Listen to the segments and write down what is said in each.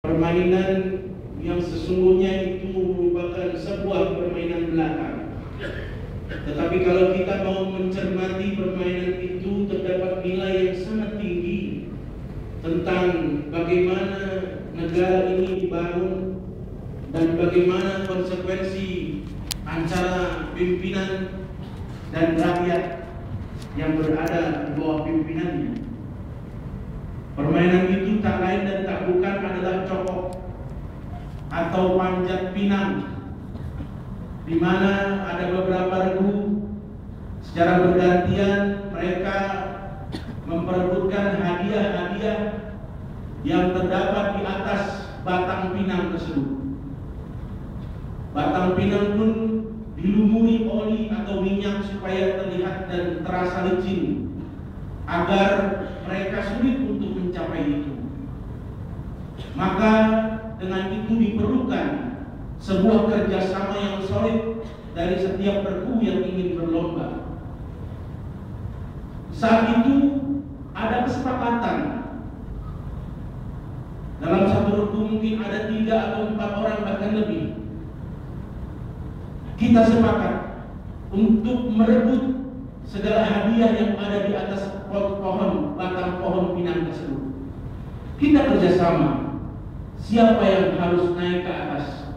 Permainan yang sesungguhnya itu merupakan sebuah permainan belaka. Tetapi kalau kita mau mencermati permainan itu, terdapat nilai yang sangat tinggi tentang bagaimana negara ini dibangun dan bagaimana konsekuensi antara pimpinan dan rakyat yang berada di bawah pimpinannya. Permainan itu tak lain dan tak bukan adalah cokok atau panjat pinang, di mana ada beberapa regu secara bergantian mereka memperebutkan hadiah-hadiah yang terdapat di atas batang pinang tersebut. Batang pinang pun dilumuri oli atau minyak supaya terlihat dan terasa licin, agar mereka sulit untuk mencapai itu. Maka dengan itu diperlukan sebuah kerjasama yang solid dari setiap regu yang ingin berlomba. Saat itu ada kesepakatan. Dalam satu regu mungkin ada 3 atau 4 orang bahkan lebih. Kita sepakat untuk merebut segala hadiah yang ada di atas pohon, batang pohon pinang tersebut. Kita kerjasama. Siapa yang harus naik ke atas?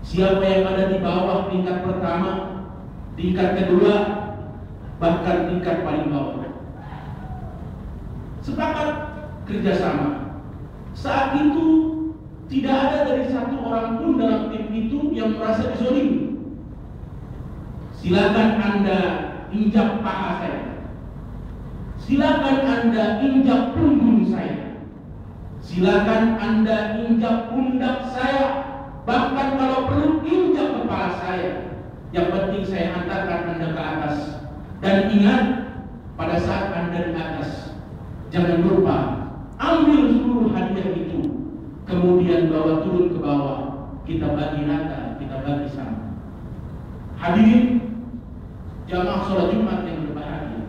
Siapa yang ada di bawah tingkat pertama, tingkat kedua, bahkan tingkat paling bawah? Sepakat kerjasama. Saat itu tidak ada dari satu orang pun dalam tim itu yang merasa dizolimi. Silakan Anda injak paha saya. Silakan Anda injak punggung saya. Silakan Anda injak pundak saya. Bahkan kalau perlu injak kepala saya. Yang penting saya hantarkan Anda ke atas. Dan ingat, pada saat Anda di atas, jangan lupa ambil seluruh hadiah itu, kemudian bawa turun ke bawah. Kita bagi rata, kita bagi sama. Hadirin jamaah sholat Jumat yang berbahagia,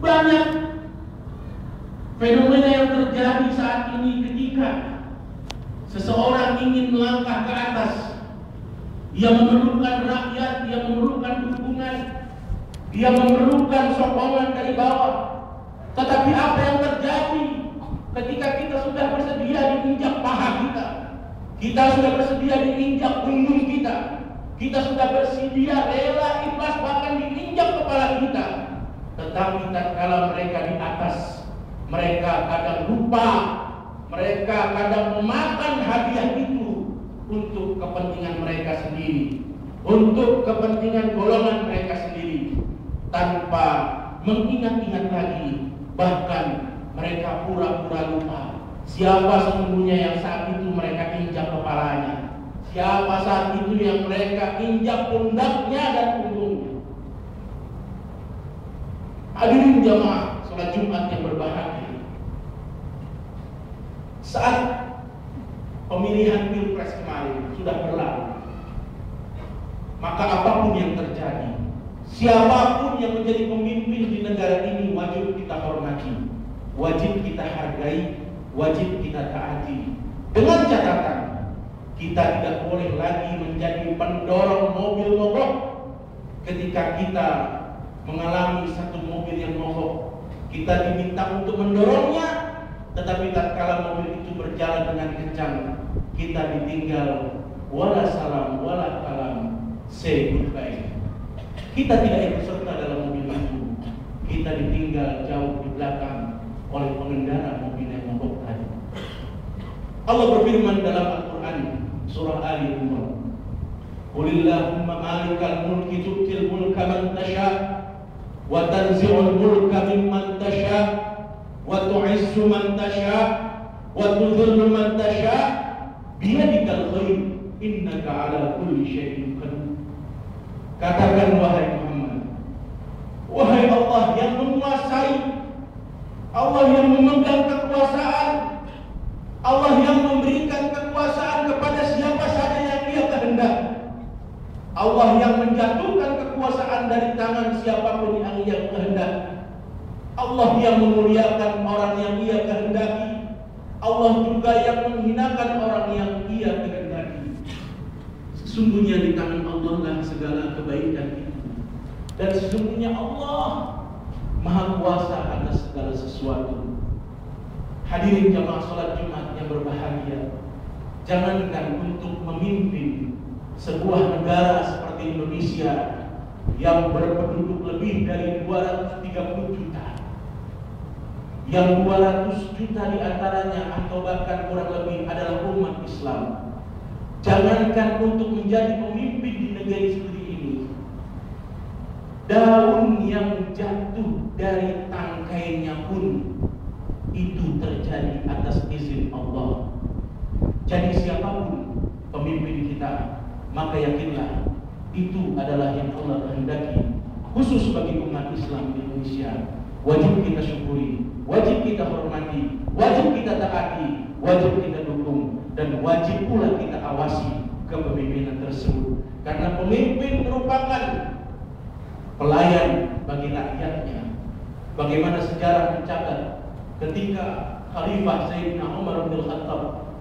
banyak fenomena yang terjadi saat ini ketika seseorang ingin melangkah ke atas. Dia memerlukan rakyat, dia memerlukan dukungan, dia memerlukan sokongan dari bawah. Tetapi apa yang terjadi ketika kita sudah bersedia diinjak paha kita, kita sudah bersedia diinjak punggung kita, kita sudah bersedia rela ikhlas bahkan diinjak kepala kita, tetapi tatkala mereka di atas, mereka kadang lupa, mereka kadang memakan hadiah itu untuk kepentingan mereka sendiri, untuk kepentingan golongan mereka sendiri, tanpa mengingat-ingat lagi. Bahkan mereka pura-pura lupa siapa sesungguhnya yang saat itu mereka injak kepalanya, siapa saat itu yang mereka injak pundaknya dan punggungnya. Hadirin jamaah sholat Jumat yang berbahagia, saat pemilihan pilpres kemarin sudah berlalu, maka apapun yang terjadi, siapapun yang menjadi pemimpin di negara ini wajib kita hormati, wajib kita hargai, wajib kita taati. Dengan catatan, kita tidak boleh lagi menjadi pendorong mobil mogok. Ketika kita mengalami satu mobil yang mogok, kita diminta untuk mendorongnya, tetapi tatkala mobil itu berjalan dengan kencang, kita ditinggal wala salam wala kalam, say goodbye. Kita tidak ikut serta dalam mobil itu, kita ditinggal jauh di belakang oleh pengendara mobil yang mogok tadi. Allah berfirman dalam Al-Quran surah Ali Imran, Qulillahumma malikal mulki tu'til mulka man tasha wa tanzi'ul mulka mimman tasha wa tu'izzu man tasha wa tudhillu man tasha biyadikal khair innaka ala kulli syai'in qadir. Katakan wahai Muhammad, wahai Allah yang menguasai, Allah yang memegang kekuasaan, Allah yang memberikan kekuasaan kepada siapa saja yang Ia kehendaki, Allah yang menjatuhkan kekuasaan dari tangan siapapun yang Ia kehendaki, Allah yang memuliakan orang yang Ia kehendaki, Allah juga yang menghinakan orang yang Ia kehendaki. Sesungguhnya di tangan Allah lah segala kebaikan itu, dan sesungguhnya Allah Maha Kuasa atas segala sesuatu. Hadirin jamaah salat Jumat yang berbahagia, jangankan untuk memimpin sebuah negara seperti Indonesia yang berpenduduk lebih dari 230 juta, yang 200 juta diantaranya atau bahkan kurang lebih adalah umat Islam. Jangankan untuk menjadi pemimpin di negeri seperti ini, daun yang jatuh dari tangkainya pun itu terjadi atas izin Allah. Jadi siapapun pemimpin kita, maka yakinlah itu adalah yang Allah kehendaki. Khusus bagi umat Islam di Indonesia, wajib kita syukuri, wajib kita hormati, wajib kita taati, wajib kita dukung, dan wajib pula kita awasi kepemimpinan tersebut. Karena pemimpin merupakan pelayan bagi rakyatnya. Bagaimana sejarah mencatat ketika Khalifah Sayyidina Umar bin Khattab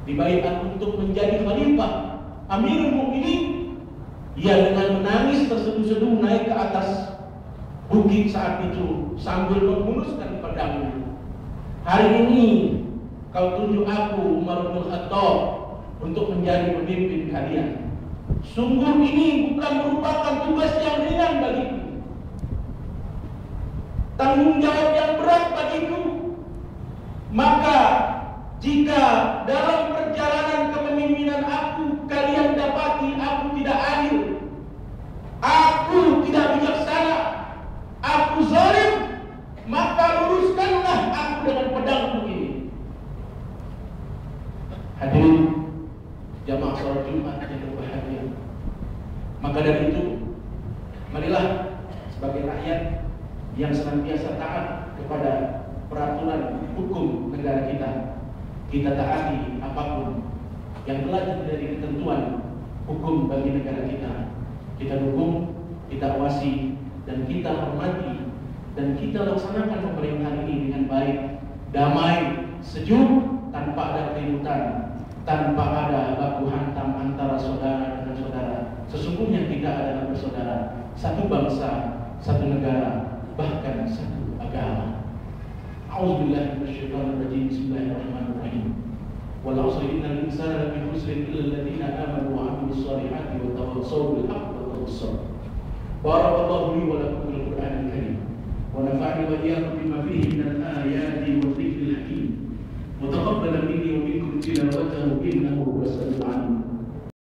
dibaiat untuk menjadi Khalifah Amirul Mukminin, ia dengan menangis terseduh-seduh naik ke atas bukit saat itu sambil menghunuskan pedangnya. Hari ini kau tunjuk aku Umar bin Khattab untuk menjadi pemimpin kalian. Sungguh ini bukan merupakan tugas yang ringan bagiku, tanggung jawab yang berat bagiku. Maka jika dalam perjalanan kepemimpinan aku kalian dapati aku tidak adil, aku tidak bijaksana, aku zalim, maka luruskanlah aku dengan pedangku ini. Hadirin jamaah salat Jumat yang berbahagia, maka dari itu marilah sebagai rakyat yang senantiasa taat kepada peraturan hukum negara kita, kita taati apapun yang telah menjadi ketentuan hukum bagi negara kita. Kita dukung, kita awasi, dan kita hormati, dan kita laksanakan pemerintahan ini dengan baik, damai, sejuk, tanpa ada keributan, tanpa ada baku hantam antara saudara dengan saudara. Sesungguhnya kita adalah bersaudara, satu bangsa, satu negara, bahkan satu agama. A'udzubillahi minasyaitonir rajim. Bismillahirrahmanirrahim. Wal 'asri innal insana lafi khusrin illa alladziina aamanu wa 'amilus shalihati wa tawassaw bil haqqi wa tawassaw sabr. Barakallahu li wa lakum bil Qur'anil karim wa nafa'ani wa iyyakum bima fihi minal ayati wa dhikril hakim. Wa taqabbala minni wa minkum tilawatahu innahu huwas samiul